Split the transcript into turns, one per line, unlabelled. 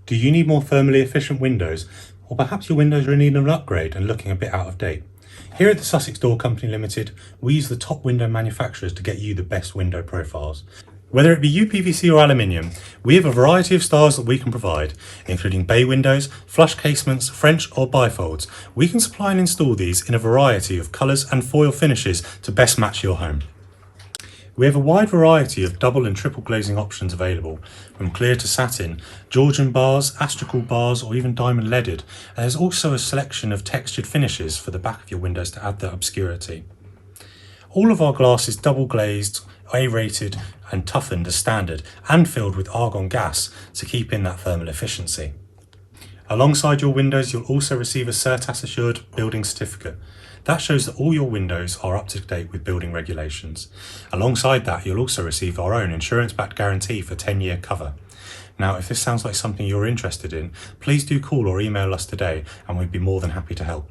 Do you need more thermally efficient windows? Or perhaps your windows are in need of an upgrade and looking a bit out of date? Here at the Sussex Door Company Limited, we use the top window manufacturers to get you the best window profiles. Whether it be UPVC or aluminium, we have a variety of styles that we can provide, including bay windows, flush casements, French or bifolds. We can supply and install these in a variety of colours and foil finishes to best match your home. We have a wide variety of double and triple glazing options available, from clear to satin, Georgian bars, astragal bars or even diamond leaded, and there's also a selection of textured finishes for the back of your windows to add that obscurity. All of our glass is double glazed, A-rated and toughened as standard and filled with argon gas to keep in that thermal efficiency. Alongside your windows, you'll also receive a Certas Assured building certificate. That shows that all your windows are up to date with building regulations. Alongside that, you'll also receive our own insurance-backed guarantee for 10-year cover. Now, if this sounds like something you're interested in, please do call or email us today and we'd be more than happy to help.